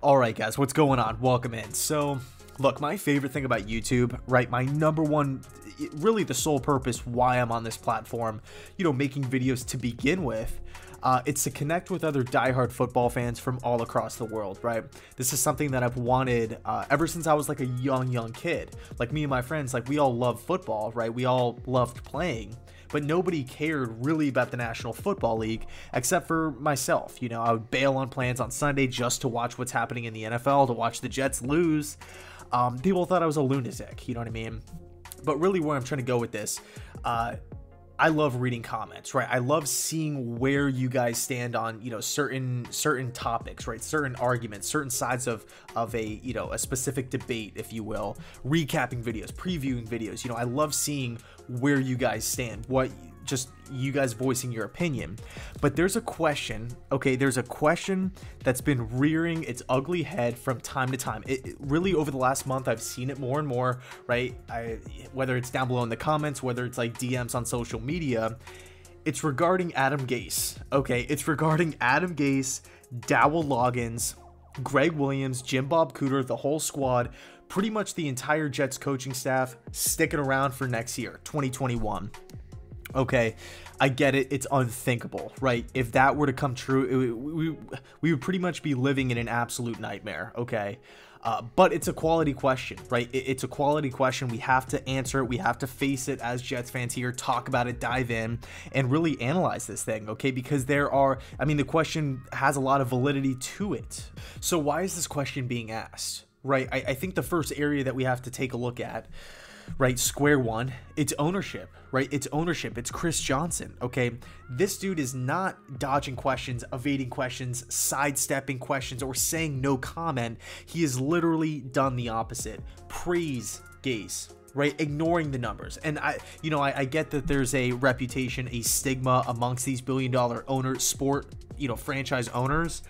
Alright guys, what's going on? Welcome in. So, look, my favorite thing about YouTube, right, my number one, really the sole purpose why I'm on this platform, making videos to begin with, it's to connect with other diehard football fans from all across the world, right? This is something that I've wanted ever since I was like a young kid. Like me and my friends, like we all love football, right? We all loved playing. But nobody cared really about the National Football League except for myself. I would bail on plans on Sunday just to watch what's happening in the NFL, to watch the Jets lose. People thought I was a lunatic, you know what I mean? But really where I'm trying to go with this, I love reading comments, right? I love seeing where you guys stand on, certain topics, right? Certain arguments, certain sides of a specific debate, if you will, recapping videos, previewing videos. I love seeing where you guys stand, just you guys voicing your opinion. But there's a question, okay? There's a question that's been rearing its ugly head from time to time. It really, over the last month, I've seen it more and more, right? Whether it's down below in the comments, whether it's like DMs on social media, it's regarding Adam Gase, okay? It's regarding Adam Gase, Dowell Loggins, Greg Williams, Jim Bob Cooter, the whole squad, pretty much the entire Jets coaching staff sticking around for next year, 2021. Okay, I get it. It's unthinkable, right? If that were to come true, we would pretty much be living in an absolute nightmare, okay? But it's a quality question, right? It's a quality question. We have to answer it. We have to face it as Jets fans here, talk about it, dive in, and really analyze this thing, okay? Because the question has a lot of validity to it. So why is this question being asked, right? I think the first area that we have to take a look at, right, square one, it's ownership, right? It's ownership. It's Chris Johnson, okay? This dude is not dodging questions, evading questions, sidestepping questions, or saying no comment. He has literally done the opposite. Praise Gase, right? Ignoring the numbers. And I get that there's a reputation, a stigma amongst these billion-dollar franchise owners,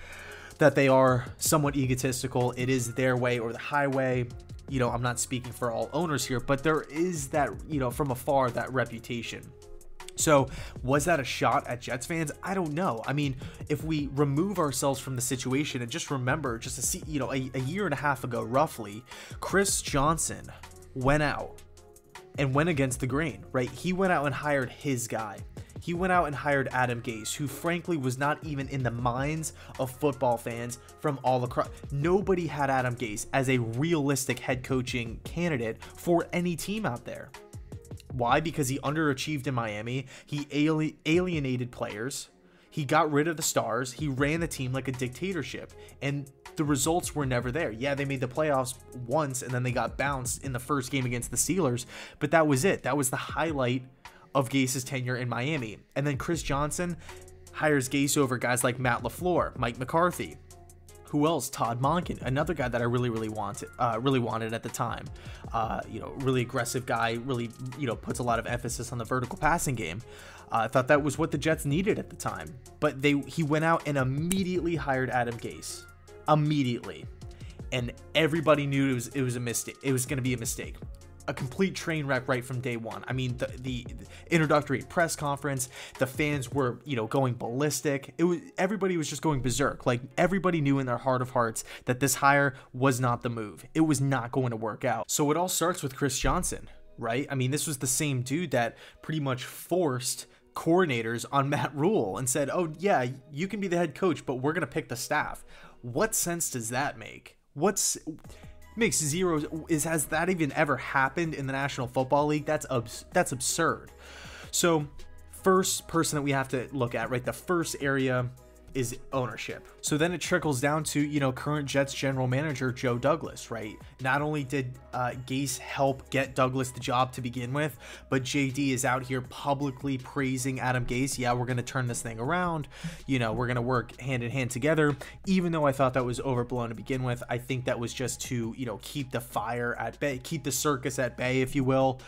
that they are somewhat egotistical. It is their way or the highway. I'm not speaking for all owners here, but there is that, from afar, that reputation. So was that a shot at Jets fans? I don't know. I mean, if we remove ourselves from the situation and just remember, a year and a half ago, roughly, Chris Johnson went out and went against the grain, right? He went out and hired his guy. He went out and hired Adam Gase, who frankly was not even in the minds of football fans from all across. Nobody had Adam Gase as a realistic head coaching candidate for any team out there. Why? Because he underachieved in Miami. He alienated players. He got rid of the stars. He ran the team like a dictatorship. And the results were never there. Yeah, they made the playoffs once and then they got bounced in the first game against the Steelers. But that was it. That was the highlight of Gase's tenure in Miami. And then Chris Johnson hires Gase over guys like Matt LaFleur, Mike McCarthy. Who else? Todd Monken, another guy that I really wanted at the time. Really aggressive guy, really, puts a lot of emphasis on the vertical passing game. I thought that was what the Jets needed at the time. But he went out and immediately hired Adam Gase. Immediately. And everybody knew it was a mistake. It was going to be a mistake. A complete train wreck right from day one. I mean, the introductory press conference, the fans were, going ballistic. Everybody was just going berserk. Like, everybody knew in their heart of hearts that this hire was not the move. It was not going to work out. So it all starts with Chris Johnson, right? I mean, this was the same dude that pretty much forced coordinators on Matt Rule and said, oh yeah, you can be the head coach, but we're going to pick the staff. What sense does that make? Makes zero. Has that even ever happened in the National Football League? That's absurd. So first person that we have to look at, right, the first area is ownership. So then it trickles down to, current Jets general manager Joe Douglas, right? Not only did Gase help get Douglas the job to begin with, but JD is out here publicly praising Adam Gase. Yeah, we're going to turn this thing around. We're going to work hand in hand together. Even though I thought that was overblown to begin with, I think that was just to, keep the fire at bay, keep the circus at bay, if you will.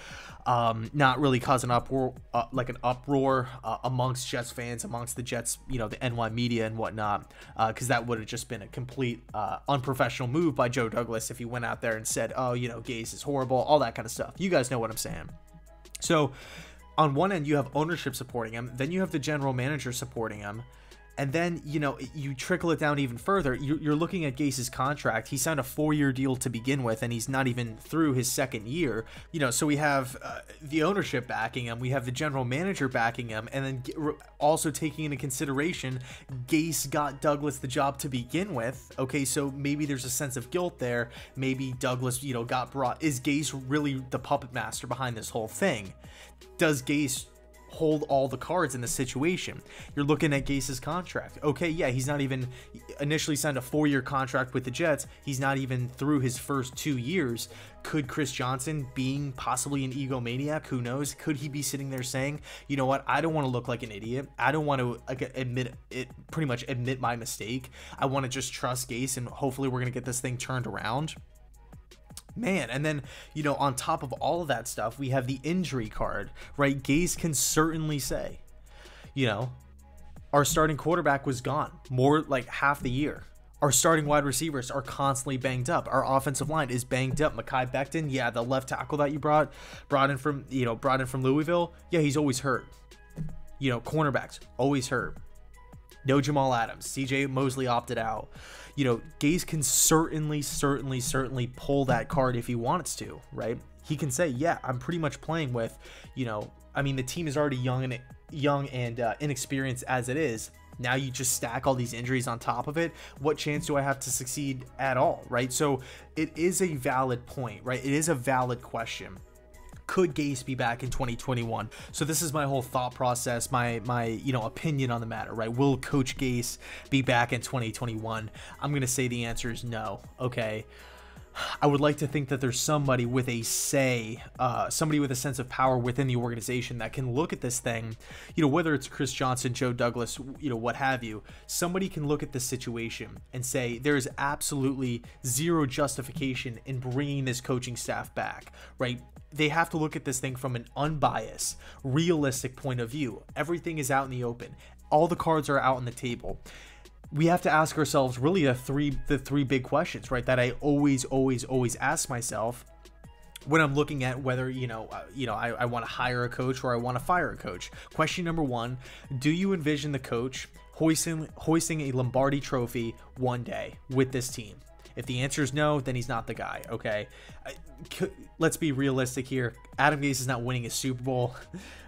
Not really cause an uproar, amongst Jets fans, amongst the Jets, the NY media and whatnot, because that would have just been a complete unprofessional move by Joe Douglas if he went out there and said, oh, Gase is horrible, all that kind of stuff. You guys know what I'm saying. So on one end, you have ownership supporting him, then you have the general manager supporting him, And then, you know, you trickle it down even further. You're looking at Gase's contract. He signed a 4-year deal to begin with, and he's not even through his second year. You know, so we have the ownership backing him. We have the general manager backing him. And then also taking into consideration, Gase got Douglas the job to begin with. Okay, so maybe there's a sense of guilt there. Maybe Douglas, you know, got brought. Is Gase really the puppet master behind this whole thing? Does Gase hold all the cards in the situation? You're looking at Gase's contract. Okay, yeah, he's not even initially signed a 4-year contract with the Jets. He's not even through his first 2 years. Could Chris Johnson, being possibly an egomaniac, who knows, could he be sitting there saying, you know what, I don't want to look like an idiot. I don't want to pretty much admit my mistake. I want to just trust Gase, and hopefully we're going to get this thing turned around. Man, and then, you know, on top of all of that stuff, we have the injury card, right? Gase can certainly say, you know, our starting quarterback was gone more like half the year. Our starting wide receivers are constantly banged up. Our offensive line is banged up. Mekhi Becton, yeah, the left tackle that you brought in from Louisville, yeah, he's always hurt. You know, cornerbacks always hurt. No Jamal Adams. CJ Mosley opted out. You know, Gase can certainly pull that card if he wants to, right? He can say, yeah, I'm pretty much playing with, you know, I mean, the team is already young and inexperienced as it is. Now you just stack all these injuries on top of it. What chance do I have to succeed at all, right? So it is a valid point, right? It is a valid question. Could Gase be back in 2021? So this is my whole thought process, my you know, opinion on the matter, right? Will Coach Gase be back in 2021? I'm going to say the answer is no, okay? I would like to think that there's somebody with a say, somebody with a sense of power within the organization that can look at this thing, you know, whether it's Chris Johnson, Joe Douglas, you know, what have you. Somebody can look at this situation and say there is absolutely zero justification in bringing this coaching staff back, right? They have to look at this thing from an unbiased, realistic point of view. Everything is out in the open. All the cards are out on the table. We have to ask ourselves really the three big questions, right? That I always ask myself when I'm looking at whether, I want to hire a coach or I want to fire a coach. Question number one, do you envision the coach hoisting a Lombardi trophy one day with this team? If the answer is no, then he's not the guy, okay? Let's be realistic here. Adam Gase is not winning a Super Bowl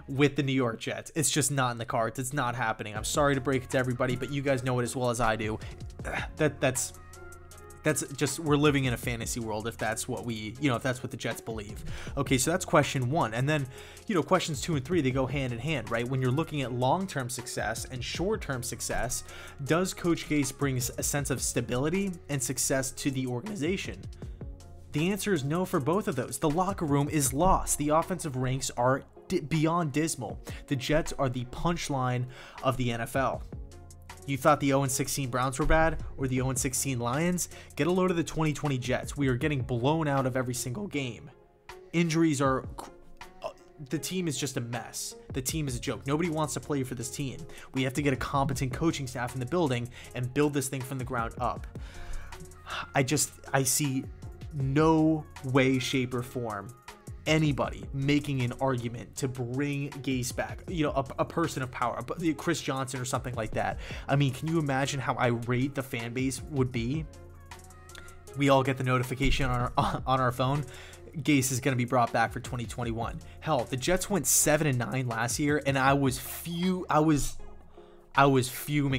with the New York Jets. It's just not in the cards. It's not happening. I'm sorry to break it to everybody, but you guys know it as well as I do. That's just, we're living in a fantasy world if that's what if that's what the Jets believe. Okay, so that's question one. And then, questions 2 and 3, they go hand in hand, right? When you're looking at long-term success and short-term success, does Coach Gase bring a sense of stability and success to the organization? The answer is no for both of those. The locker room is lost. The offensive ranks are beyond dismal. The Jets are the punchline of the NFL. You thought the 0-16 Browns were bad or the 0-16 Lions? Get a load of the 2020 Jets. We are getting blown out of every single game. Injuries are... The team is just a mess. The team is a joke. Nobody wants to play for this team. We have to get a competent coaching staff in the building and build this thing from the ground up. I see no way, shape, or form anybody making an argument to bring Gase back, a person of power, Chris Johnson or something like that. I mean, can you imagine how irate the fan base would be? We all get the notification on our phone. Gase is going to be brought back for 2021. Hell, the Jets went 7-9 last year, and I was fuming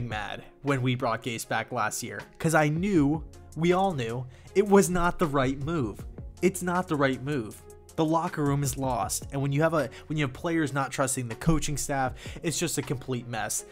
mad when we brought Gase back last year because we all knew it was not the right move. It's not the right move. The locker room is lost, and when you have players not trusting the coaching staff, it's just a complete mess.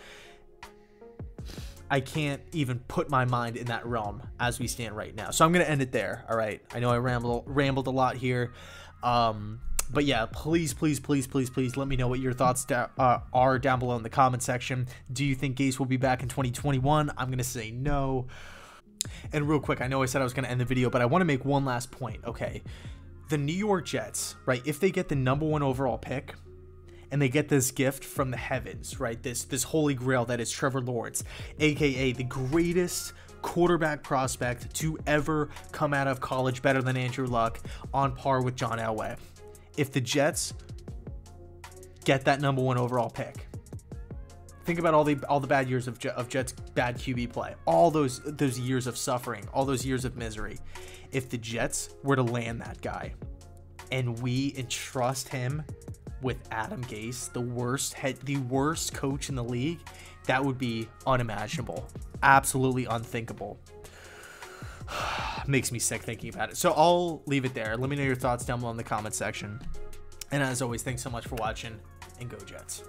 I can't even put my mind in that realm as we stand right now. So I'm gonna end it there. All right. I know I rambled a lot here, but yeah, please let me know what your thoughts are down below in the comment section. Do you think Gase will be back in 2021? I'm gonna say no. And real quick, I know I said I was gonna end the video, but I want to make one last point. Okay. The New York Jets, right, if they get the #1 overall pick and they get this gift from the heavens, right, this holy grail that is Trevor Lawrence, aka the greatest quarterback prospect to ever come out of college, better than Andrew Luck, on par with John Elway. If the Jets get that #1 overall pick, Think about all the bad years of Jets' bad QB play, all those years of suffering, all those years of misery. If the Jets were to land that guy, and we entrust him with Adam Gase, the worst coach in the league, that would be unimaginable, absolutely unthinkable. Makes me sick thinking about it. So I'll leave it there. Let me know your thoughts down below in the comment section. And as always, thanks so much for watching, and go Jets.